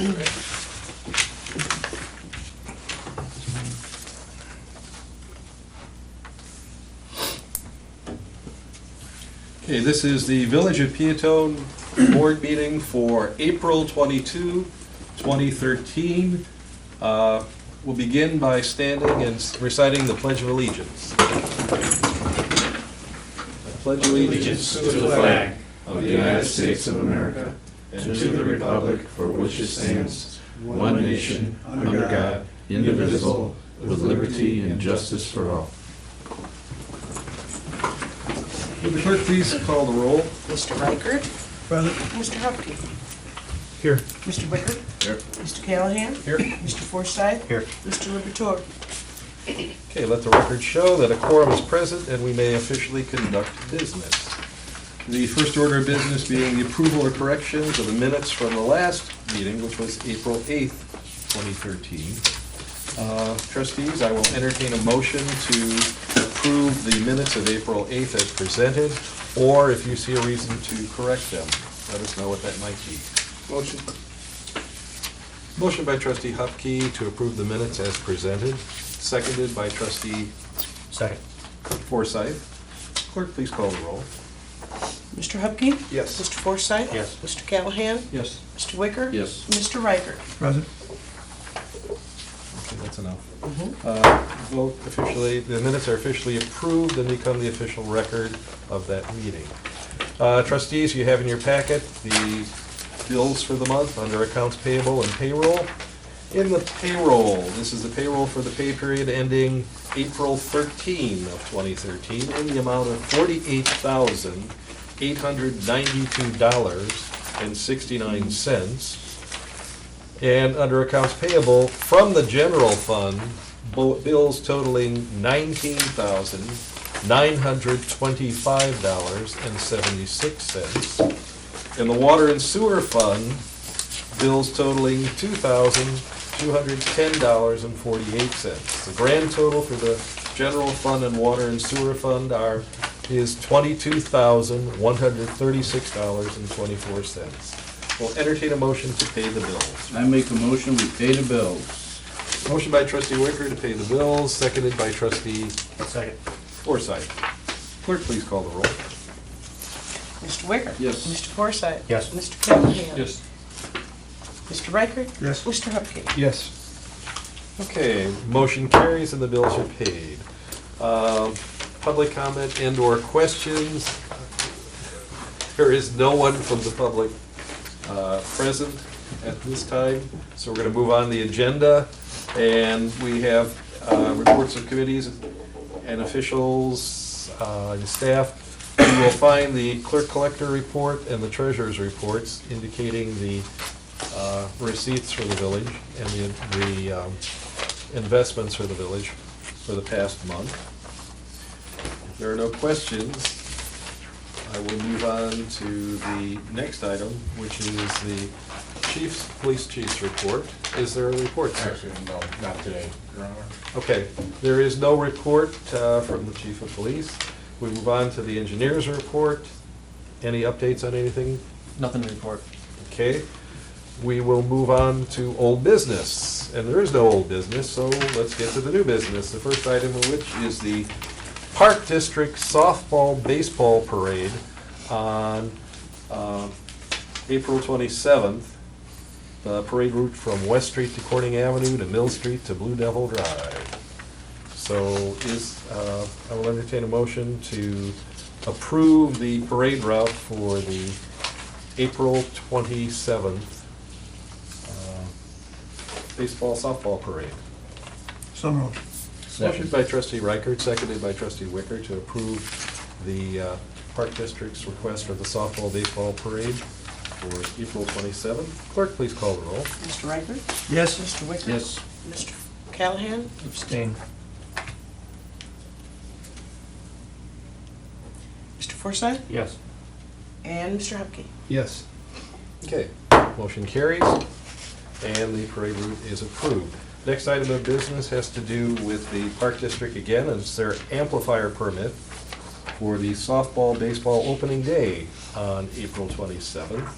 Okay, this is the Village of Peotone Board meeting for April 22, 2013. We'll begin by standing and reciting the Pledge of Allegiance. I pledge allegiance to the flag of the United States of America and to the republic for which it stands, one nation, under God, indivisible, with liberty and justice for all. Would the clerk please call the roll? Mr. Reichert? Present. Mr. Hupkey? Here. Mr. Wicker? Here. Mr. Callahan? Here. Mr. Forsythe? Here. Mr. Liberatore? Okay, let the record show that a quorum is present and we may officially conduct business. The first order of business being the approval or corrections of the minutes from the last meeting, which was April 8th, 2013. Trustees, I will entertain a motion to approve the minutes of April 8th as presented, or if you see a reason to correct them, let us know what that might be. Motion. Motion by trustee Hupkey to approve the minutes as presented, seconded by trustee Second. Forsythe. Clerk, please call the roll. Mr. Hupkey? Yes. Mr. Forsythe? Yes. Mr. Callahan? Yes. Mr. Wicker? Yes. Mr. Reichert? Present. Okay, that's enough. Mhm. Vote officially, the minutes are officially approved and become the official record of that meeting. Trustees, you have in your packet the bills for the month under accounts payable and payroll. In the payroll, this is the payroll for the pay period ending April 13 of 2013 in the amount of $48,892.69. And under accounts payable from the general fund, bills totaling $19,925.76. In the water and sewer fund, bills totaling $2,210.48. The grand total for the general fund and water and sewer fund is $22,136.24. We'll entertain a motion to pay the bills. I make a motion, we pay the bills. Motion by trustee Wicker to pay the bills, seconded by trustee Second. Forsythe. Clerk, please call the roll. Mr. Wicker? Yes. Mr. Forsythe? Yes. Mr. Callahan? Yes. Mr. Reichert? Yes. Mr. Hupkey? Yes. Okay, motion carries and the bills are paid. Public comment and/or questions? There is no one from the public present at this time, so we're going to move on the agenda. And we have reports of committees and officials and staff. You will find the clerk collector report and the treasurer's reports indicating the receipts for the village and the investments for the village for the past month. If there are no questions, I will move on to the next item, which is the police chief's report. Is there a report, sir? Actually, no, not today, Your Honor. Okay, there is no report from the chief of police. We move on to the engineer's report. Any updates on anything? Nothing to report. Okay, we will move on to old business, and there is no old business, so let's get to the new business. The first item of which is the Park District Softball Baseball Parade on April 27th. The parade route from West Street to Corning Avenue to Mill Street to Blue Devil Drive. So I will entertain a motion to approve the parade route for the April 27th softball parade. So moved. Motion by trustee Reichert, seconded by trustee Wicker to approve the Park District's request for the softball baseball parade for April 27th. Clerk, please call the roll. Mr. Reichert? Yes. Mr. Wicker? Yes. Mr. Callahan? Abstain. Mr. Forsythe? Yes. And Mr. Hupkey? Yes. Okay, motion carries, and the parade route is approved. Next item of business has to do with the Park District again, and it's their amplifier permit for the softball baseball opening day on April 27th.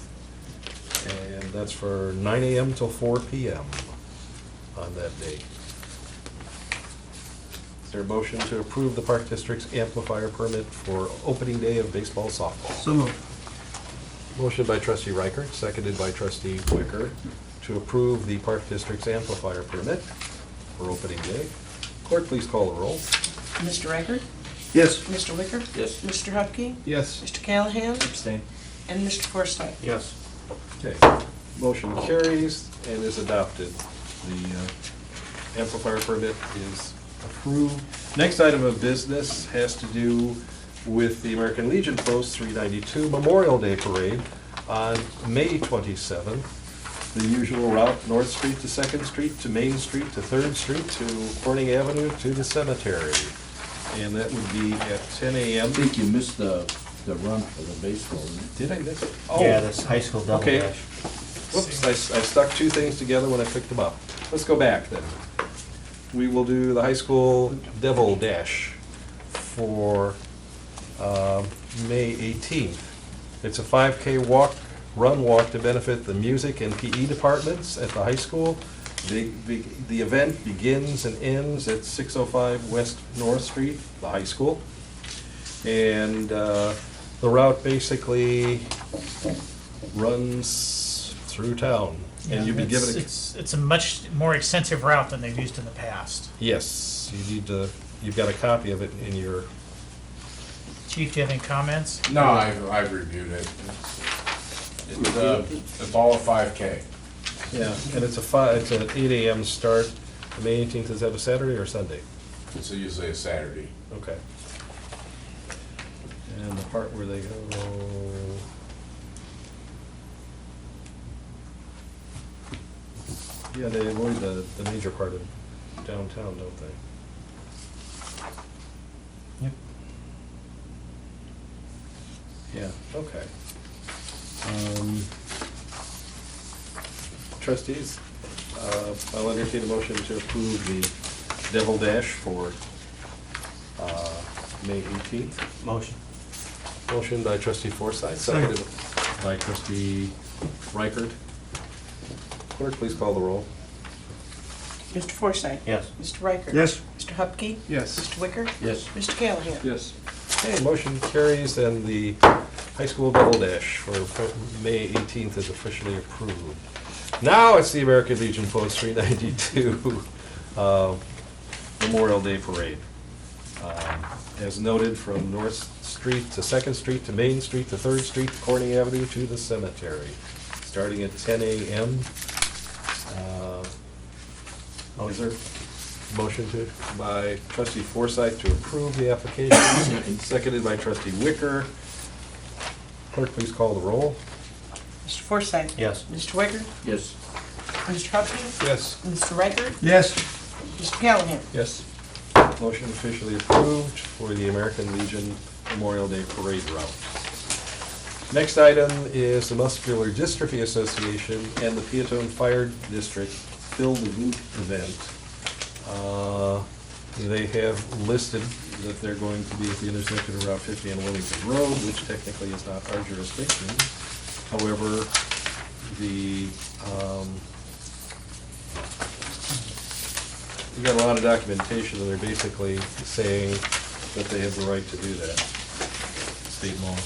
And That's for 9 a.m. till 4 p.m. on that day. Is there a motion to approve the Park District's amplifier permit for opening day of baseball softball? So moved. Motion by trustee Reichert, seconded by trustee Wicker, to approve the Park District's amplifier permit for opening day. Clerk, please call the roll. Mr. Reichert? Yes. Mr. Wicker? Yes. Mr. Hupkey? Yes. Mr. Callahan? Abstain. And Mr. Forsythe? Yes. Okay, motion carries and is adopted. The amplifier permit is approved. Next item of business has to do with the American Legion Post 392 Memorial Day Parade on May 27th. The usual route, North Street to Second Street to Main Street to Third Street to Corning Avenue to the cemetery. And that would be at 10 a.m. I think you missed the run for the baseball, didn't you? Did I miss it? Yeah, Oh, that's high school double Okay. dash. whoops, I stuck two things together when I picked them up. Let's go back then. We will do the high school Devil Dash for May 18th. It's a 5K run walk to benefit the music and PE departments at the high school. The event begins and ends at 605 West North Street, the high school. And the route basically runs through town. And you've been given a... It's a much more extensive route than they've used in the past. Yes, you've got a copy of it in your... Chief, do you have any comments? No, I've reviewed it. It's all a 5K. Yeah, and it's an 8 a.m. start. The May 18th, is that a Saturday or Sunday? It's usually a Saturday. Okay. And the part where they go... Yeah, they avoid the major part of downtown, don't they? Yep. Yeah, okay. Trustees, I'll entertain a motion to approve the Devil Dash for May 18th. Motion. Motion by trustee Forsythe, seconded by trustee Reichert. Clerk, please call the roll. Mr. Forsythe? Yes. Mr. Reichert? Yes. Mr. Hupkey? Yes. Mr. Wicker? Yes. Mr. Callahan? Yes. Okay, motion carries and the high school Devil Dash for May 18th is officially approved. Now it's the American Legion Post 392 Memorial Day Parade. As noted, from North Street to Second Street to Main Street to Third Street to Corning Avenue to the cemetery, starting at 10 a.m. Is there a motion by trustee Forsythe to approve the application? Seconded by trustee Wicker. Clerk, please call the roll. Mr. Forsythe? Yes. Mr. Wicker? Yes. Mr. Hupkey? Yes. Mr. Reichert? Yes. Mr. Callahan? Yes. Motion officially approved for the American Legion Memorial Day Parade route. Next item is the Muscular Dystrophy Association and the Peotone Fire District Fill the Loop event. They have listed that they're going to be at the intersection of Route 50 and Wilmington Road, which technically is not our jurisdiction. However, we got a lot of documentation, and they're basically saying that they have the right to do that, state law.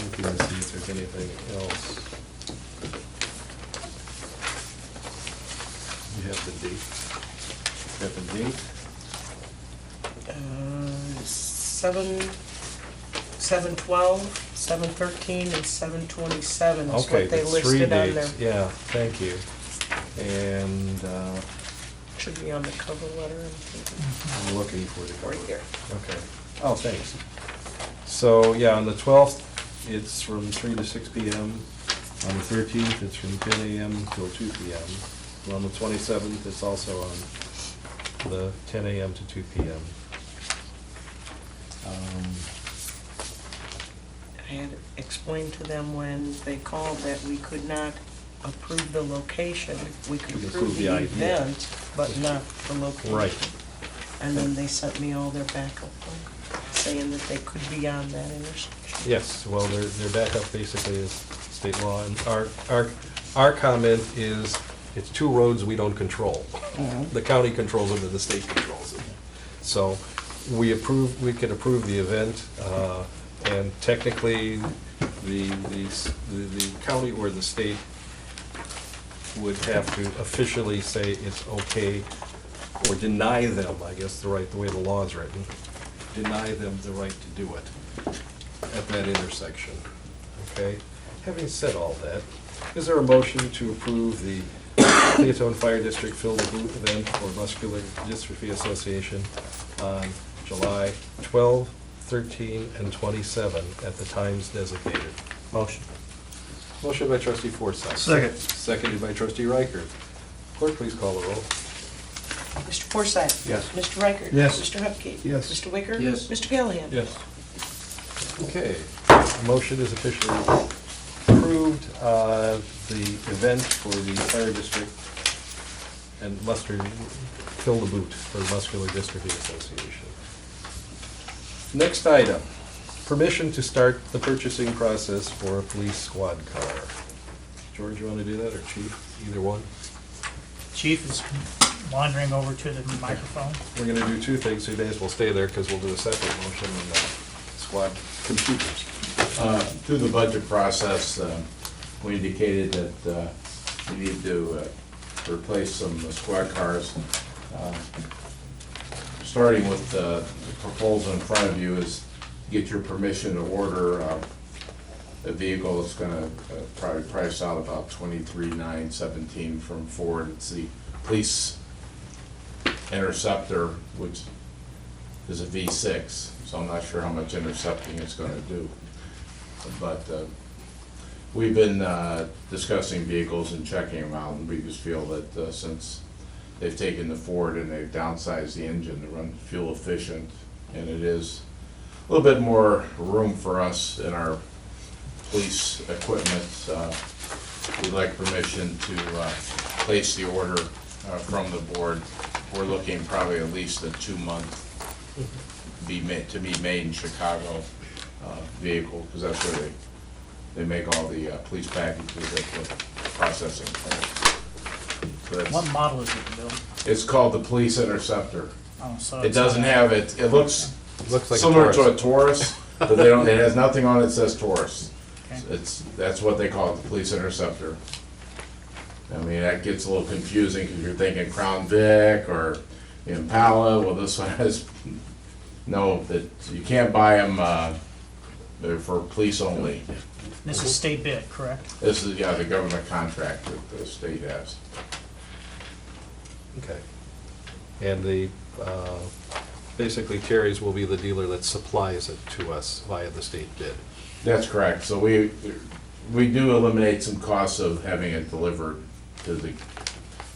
Looking to see if there's anything else. You have the date. Got the date? 7/12, 7/13, and 7/27 is Okay, what they that's three listed on there. dates. Yeah, thank you. And Should be on the cover letter. I'm looking for the cover. Right there. Okay. Oh, thanks. So, yeah, on the 12th, it's from 3 to 6 p.m. On the 13th, it's from 10 a.m. till 2 p.m. And on the 27th, it's also on the 10 a.m. to 2 p.m. I had explained to them when they called that we could not approve the location. We could We could approve approve the the idea. event, but not the location. Right. And then they sent me all their backup plans. saying that they could be on that intersection. Yes, well, their backup basically is state law, and our comment is, it's two roads we don't control. The county controls them and the state controls them. So we can approve the event, and technically, the county or the state would have to officially say it's okay, or deny them, I guess the way the law is written, deny them the right to do it at that intersection, okay? Having said all that, is there a motion to approve the Peotone Fire District Fill the Boot event for Muscular Dystrophy Association on July 12, 13, and 27 at the times designated? Motion. Motion by trustee Forsythe. Second. Seconded by trustee Reichert. Clerk, please call the roll. Mr. Forsythe? Yes. Mr. Reichert? Yes. Mr. Hupkey? Yes. Mr. Wicker? Yes. Mr. Callahan? Yes. Okay, motion is officially approved. The event for the fire district and fill the boot for the Muscular Dystrophy Association. Next item, permission to start the purchasing process for a police squad car. George, you want to do that, or Chief, either one? Chief is wandering over to the microphone. We're going to do two things, so you may as well stay there, because we'll do a separate motion on the squad computers. Through the budget process, we indicated that we need to replace some squad cars. Starting with the proposal in front of you is get your permission to order a vehicle that's gonna probably price out about $23,917 from Ford. It's the police Interceptor, which is a V6, so I'm not sure how much intercepting it's gonna do. But we've been discussing vehicles and checking them out, and we just feel that since they've taken the Ford and they've downsized the engine to run fuel efficient, and it is a little bit more room for us in our police equipment, we'd like permission to place the order from the board. We're looking probably at least a 2-month to be made in Chicago vehicle, because that's where they make all the police packages at the processing plant. So that's- What model is it, Bill? It's called the Police Interceptor. Oh, so It it's doesn't not- have it, it looks Looks like a similar to a Taurus. Taurus, but they don't, it has nothing on it that says Taurus. Okay. That's what they call it, the Police Interceptor. I mean, that gets a little confusing because you're thinking Crown Vic or Impala. Well, this one has, no, that you can't buy them, they're for police only. This is state bid, correct? This is, yeah, the government contract that the state has. Okay. And basically Terry's will be the dealer that supplies it to us via the state bid. That's correct. So we do eliminate some costs of having it delivered to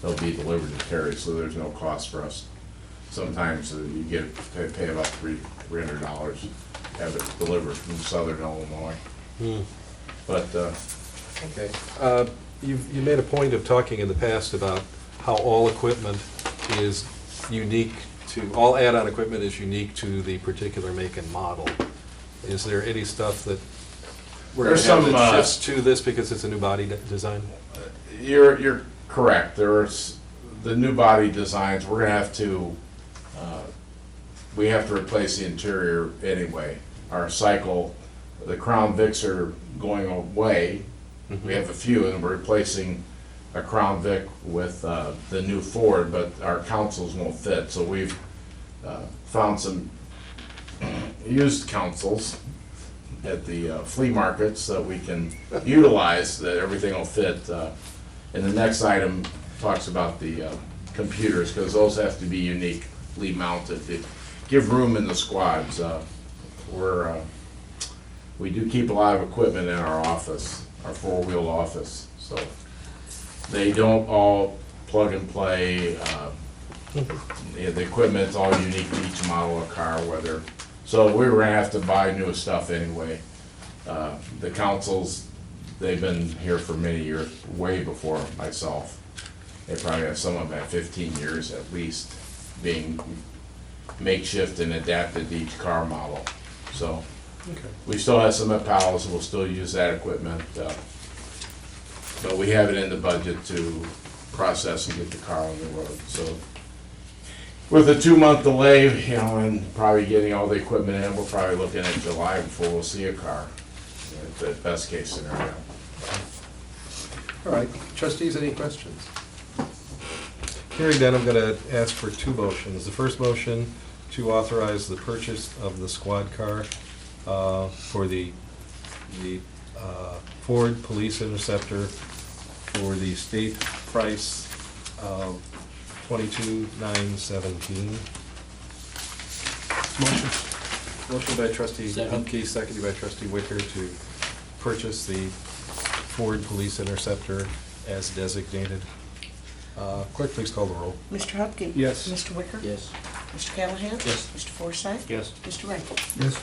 they'll be delivered to Terry, so there's no cost for us. Sometimes you pay about $300, have it delivered from Southern Illinois. But, Okay. You made a point of talking in the past about how all equipment is unique all add-on equipment is unique to the particular make and model. Is there any stuff that we're going There's to have some, that shifts to this because it's a new body design? You're correct. There's the new body designs. We're gonna have to we have to replace the interior anyway. Our cycle, the Crown Vics are going away. We have a few, and we're replacing a Crown Vic with the new Ford, but our consoles won't fit. So we've found some used consoles at the flea markets that we can utilize, that everything will fit. And the next item talks about the computers, because those have to be uniquely mounted to give room in the squads. We do keep a lot of equipment in our office, our four-wheel office, so they don't all plug and play. The equipment's all unique to each model of car, whether, so we were gonna have to buy new stuff anyway. The consoles, they've been here for many years, way before myself. They probably have some of them at 15 years at least, being makeshift and adapted to each car model. So Okay. we still have some at Powell's, we'll still use that equipment. But we have it in the budget to process and get the car on the road. So with a 2-month delay, you know, and probably getting all the equipment in, we're probably looking at July before we'll see a car. The best case scenario. All right, trustees, any questions? Hearing none, I'm going to ask for 2 motions. The first motion to authorize the purchase of the squad car for the Ford Police Interceptor for the state price of $22,917. Motion by trustee Hupkey, seconded by trustee Wicker to purchase the Ford Police Interceptor as designated. Clerk, please call the roll. Mr. Hupkey. Yes. Mr. Wicker. Yes. Mr. Callahan. Yes. Mr. Forsythe. Yes. Mr. Riker. Yes.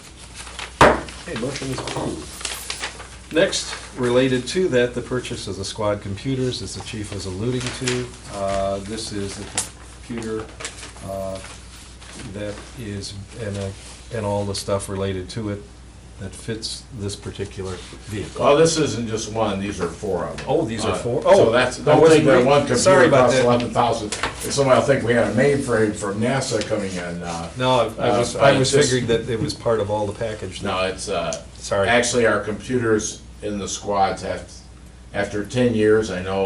Okay, motion is approved. Next, related to that, the purchase of the squad computers, as the chief was alluding to. This is a computer that is, and all the stuff related to it that fits this particular vehicle. Well, this isn't just one, these are 4 of them. Oh, these are 4? So Oh, that's, I don't wasn't think that reading- one computer Sorry about costs that. 11,000. And somebody will think we had a mainframe from NASA coming in. No, I was just- figuring that it was part of all the package. No, it's, Sorry. actually, our computers in the squads have, after 10 years, I know,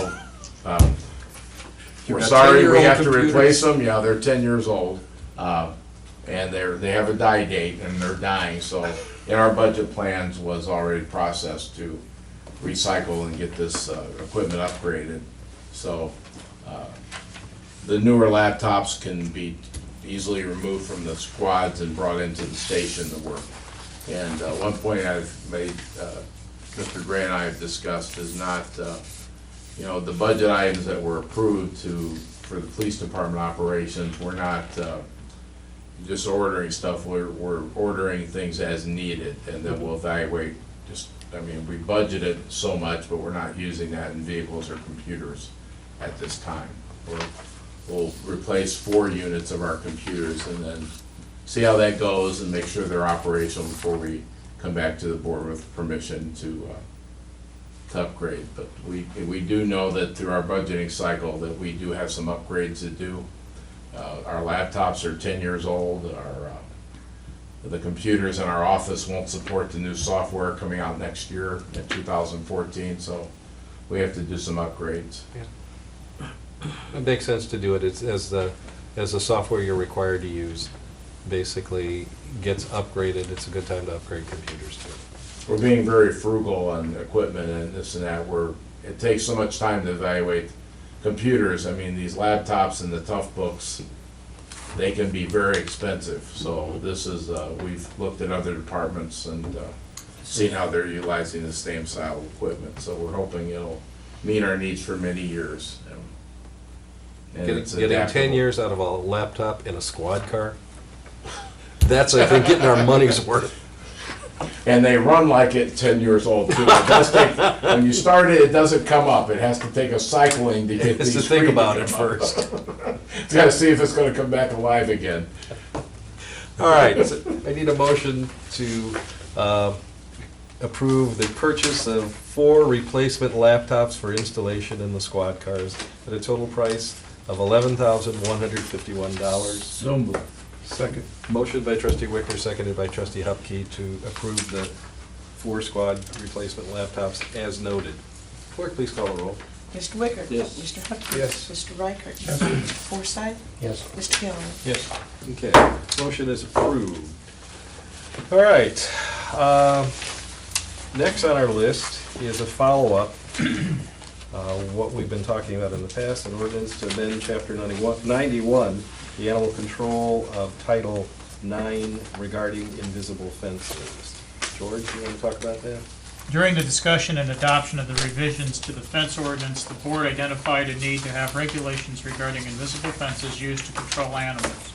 You've we're got sorry, we 10-year-old have to computers? replace them, yeah, they're 10 years old. And they have a die date and they're dying, so in our budget plans was already processed to recycle and get this equipment upgraded. So the newer laptops can be easily removed from the squads and brought into the station to work. And one point I've made, Mr. Gray and I have discussed is not, you know, the budget items that were approved for the police department operations, we're not just ordering stuff, we're ordering things as needed, and then we'll evaluate just, I mean, we budgeted so much, but we're not using that in vehicles or computers at this time. We'll replace 4 units of our computers and then see how that goes and make sure they're operational before we come back to the board with permission to upgrade. But we do know that through our budgeting cycle that we do have some upgrades to do. Our laptops are 10 years old. The computers in our office won't support the new software coming out next year in 2014, so we have to do some upgrades. It makes sense to do it as the software you're required to use basically gets upgraded. It's a good time to upgrade computers too. We're being very frugal on equipment and this and that. It takes so much time to evaluate computers. I mean, these laptops and the tough books, they can be very expensive. So this is, we've looked at other departments and seen how they're utilizing the same style of equipment. So we're hoping it'll meet our needs for many years. And it's Getting 10 adaptable. years out of a laptop in a squad car, that's, I think, getting our money's worth. And they run like it 10 years old too. It does take, when you start it, it doesn't come up. It has to take a cycling to get Has these to think screens about to it come up. first. It's got to see if it's going to come back alive again. All right, so I need a motion to approve the purchase of 4 replacement laptops for installation in the squad cars at a total price of $11,151. So moved. Second. Motion by trustee Wicker, seconded by trustee Hupkey to approve the 4 squad replacement laptops as noted. Clerk, please call the roll. Mr. Wicker. Yes. Mr. Hupkey. Yes. Mr. Riker. Yes. Mr. Forsythe. Yes. Mr. Callahan. Yes. Okay, motion is approved. All right, next on our list is a follow-up, what we've been talking about in the past, an ordinance to amend chapter 91, the animal control of Title 9 regarding invisible fences. George, you want to talk about that? During the discussion and adoption of the revisions to the fence ordinance, the board identified a need to have regulations regarding invisible fences used to control animals.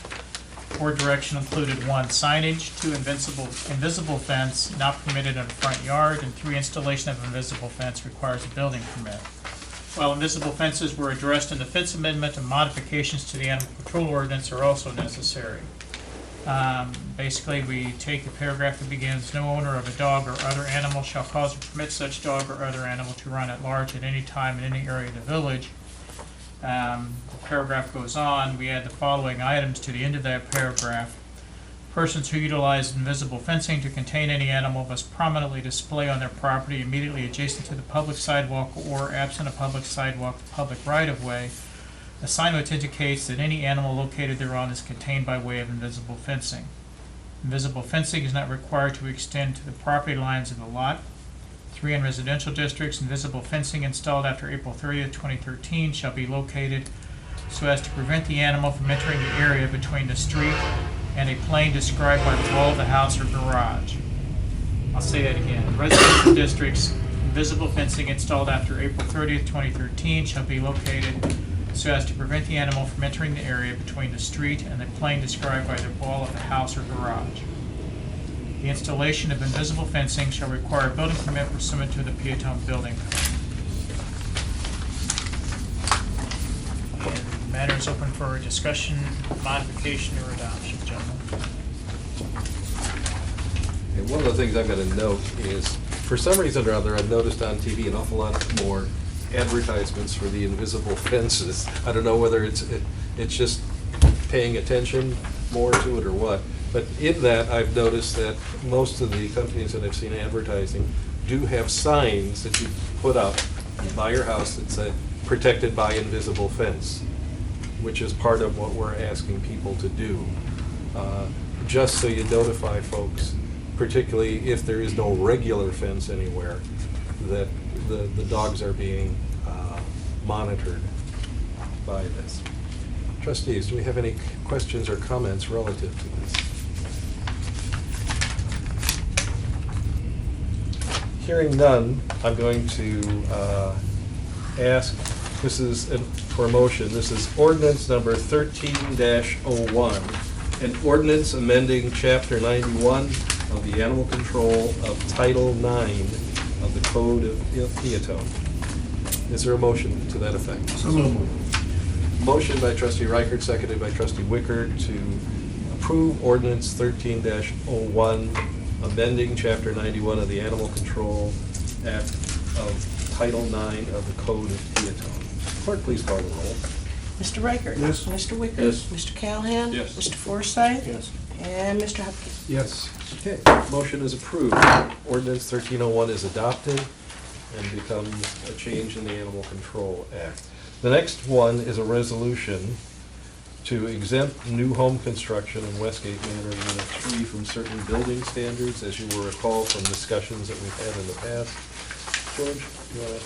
Board direction included 1, signage, 2, invisible fence not permitted in a front yard, and 3, installation of invisible fence requires a building permit. While invisible fences were addressed in the fence amendment, and modifications to the animal control ordinance are also necessary. Basically, we take the paragraph that begins, "No owner of a dog or other animal shall cause or permit such dog or other animal to run at large at any time in any area of the village." The paragraph goes on, we add the following items to the end of that paragraph. Persons who utilize invisible fencing to contain any animal must prominently display on their property immediately adjacent to the public sidewalk or, absent a public sidewalk, the public right-of-way, a sign which indicates that any animal located thereon is contained by way of invisible fencing. Invisible fencing is not required to extend to the property lines of the lot. 3, in residential districts, invisible fencing installed after April 30th, 2013 shall be located so as to prevent the animal from entering the area between the street and a plane described by the wall of the house or garage. I'll say that again. In residential districts, invisible fencing installed after April 30th, 2013 shall be located so as to prevent the animal from entering the area between the street and the plane described by the wall of the house or garage. The installation of invisible fencing shall require a building permit pursuant to the Peotone building code. And the matter is open for discussion, modification, or adoption, gentlemen. And one of the things I've got to note is, for some reason or other, I've noticed on TV an awful lot more advertisements for the invisible fences. I don't know whether it's just paying attention more to it or what, but in that I've noticed that most of the companies that I've seen advertising do have signs that you put up by your house that say "protected by invisible fence," which is part of what we're asking people to do. Just so you notify folks, particularly if there is no regular fence anywhere, that the dogs are being monitored by this. Trustees, do we have any questions or comments relative to this? Hearing none, I'm going to ask, this is for a motion, this is ordinance number 13-01, an ordinance amending Chapter 91 of the Animal Control of Title 9 of the Code of Peotone. Is there a motion to that effect? So moved. Motion by trustee Reichert, seconded by trustee Wicker to approve ordinance 13-01, amending Chapter 91 of the Animal Control Act of Title 9 of the Code of Peotone. Clerk, please call the roll. Mr. Reichert? Yes. Mr. Wicker? Yes. Mr. Callahan? Yes. Mr. Forsythe? Yes. And Mr. Hupkey? Yes. Okay, motion is approved. Ordinance 1301 is adopted and becomes a change in the Animal Control Act. The next one is a resolution to exempt new home construction in Westgate Manor Unit 3 from certain building standards, as you will recall from discussions that we've had in the past. George, you want to?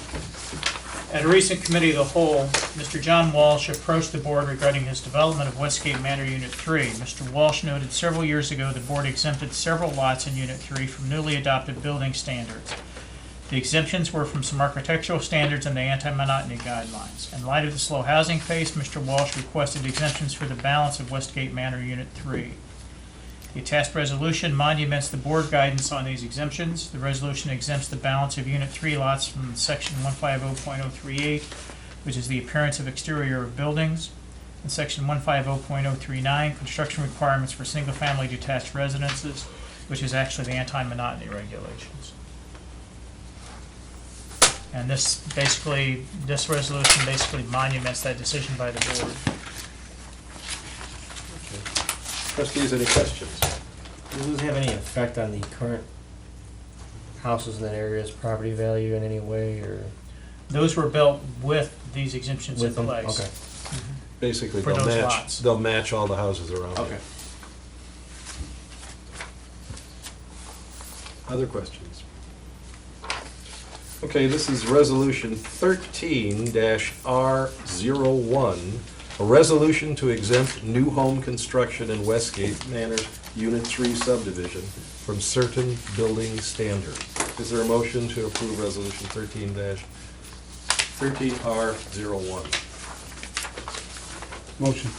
At a recent committee of the whole, Mr. John Walsh approached the board regarding his development of Westgate Manor Unit 3. Mr. Walsh noted several years ago the board exempted several lots in Unit 3 from newly adopted building standards. The exemptions were from some architectural standards and the anti-monotony guidelines. In light of the slow housing pace, Mr. Walsh requested exemptions for the balance of Westgate Manor Unit 3. The attached resolution monuments the board guidance on these exemptions. The resolution exempts the balance of Unit 3 lots from Section 150.038, which is the appearance of exterior of buildings, and Section 150.039, construction requirements for single-family detached residences, which is actually the anti-monotony regulations. And this resolution basically monuments that decision by the board. Trustees, any questions? Does this have any effect on the current houses in that area's property value in any way, or? Those were built with these exemptions in With them? place. Okay. Basically, For they'll those match, lots. they'll match all the houses around it. Okay. Other questions? Okay, this is resolution 13-R01, a resolution to exempt new home construction in Westgate Manor Unit 3 subdivision from certain building standards. Is there a motion to approve resolution 13-R01? Motion.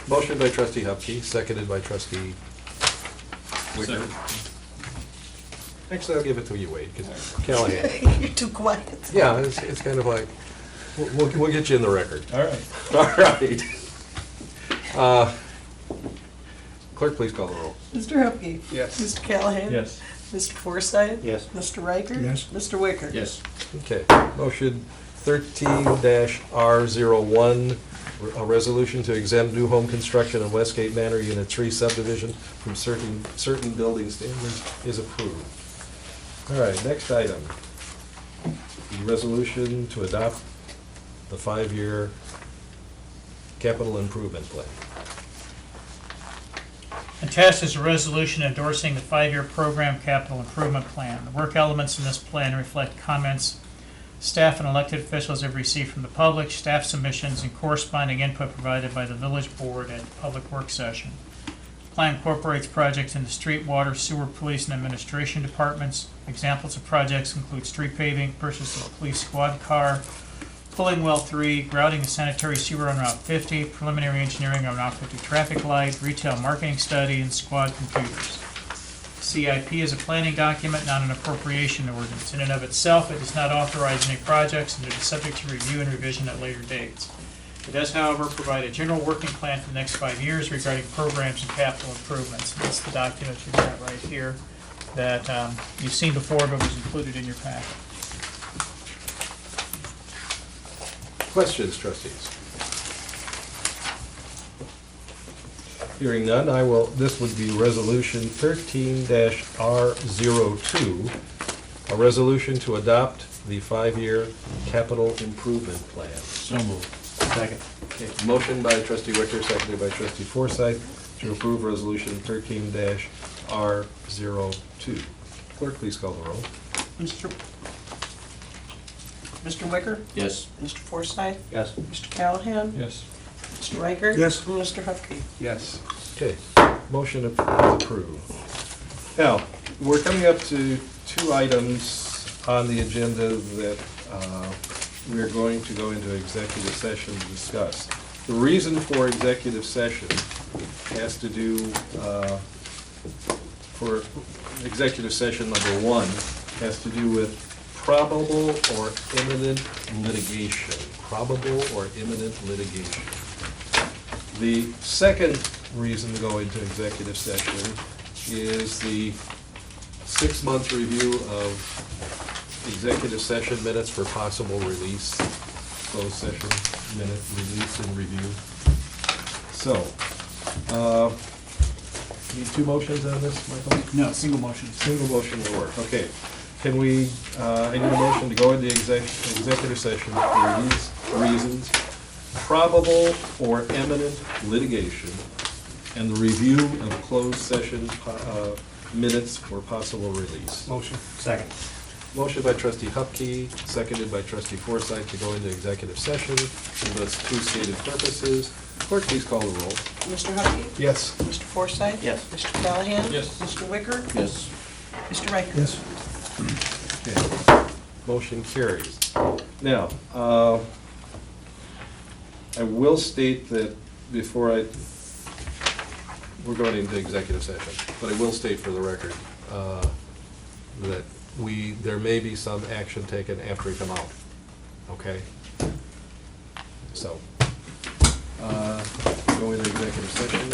Motion by trustee Hupkey, seconded by trustee Wicker. Actually, I'll give it to you, Wade, because Callahan. You're too quiet. Yeah, it's kind of like, we'll get you in the record. All right. All right. Clerk, please call the roll. Mr. Hupkey. Yes. Mr. Callahan. Yes. Mr. Forsythe. Yes. Mr. Riker. Yes. Mr. Wicker. Yes. Okay, motion 13-R01, a resolution to exempt new home construction in Westgate Manor Unit 3 subdivision from certain building standards is approved. All right, next item. The resolution to adopt the 5-year capital improvement plan. Attached is a resolution endorsing the 5-year program capital improvement plan. The work elements in this plan reflect comments staff and elected officials have received from the public, staff submissions, and corresponding input provided by the village board at the public work session. The plan incorporates projects in the street, water, sewer, police, and administration departments. Examples of projects include street paving, purchase of a police squad car, pulling well 3, grouting a sanitary sewer on Route 50, preliminary engineering on Route 50 traffic light, retail marketing study, and squad computers. CIP is a planning document, not an appropriation ordinance. In and of itself, it does not authorize any projects, and it is subject to review and revision at later dates. It does, however, provide a general working plan for the next 5 years regarding programs and capital improvements. That's the document you've got right here that you've seen before, but was included in your packet. Questions, trustees? Hearing none, this would be resolution 13-R02, a resolution to adopt the 5-year capital improvement plan. So moved. Second. Okay, motion by trustee Wicker, seconded by trustee Forsythe to approve resolution 13-R02. Clerk, please call the roll. Mr. Wicker. Yes. Mr. Forsythe. Yes. Mr. Callahan. Yes. Mr. Riker. Yes. And Mr. Hupkey. Yes. Okay, motion is approved. Now, we're coming up to 2 items on the agenda that we're going to go into executive session to discuss. The reason for executive session has to do, for executive session number 1, has to do with probable or imminent litigation. Probable or imminent litigation. The second reason to go into executive session is the 6-month review of executive session minutes for possible release, closed session minute release and review. So, need 2 motions on this, Michael? No, single motion. Single motion will work, okay. Can we, I need a motion to go into executive session for these reasons: probable or imminent litigation, and the review of closed session minutes for possible release. Motion. Second. Motion by trustee Hupkey, seconded by trustee Forsythe to go into executive session for those 2 stated purposes. Clerk, please call the roll. Mr. Hupkey. Yes. Mr. Forsythe. Yes. Mr. Callahan. Yes. Mr. Wicker. Yes. Mr. Riker. Yes. Okay. Motion carries. Now, I will state that before we're going into executive session, but I will state for the record that there may be some action taken after we come out, okay? So, go into executive session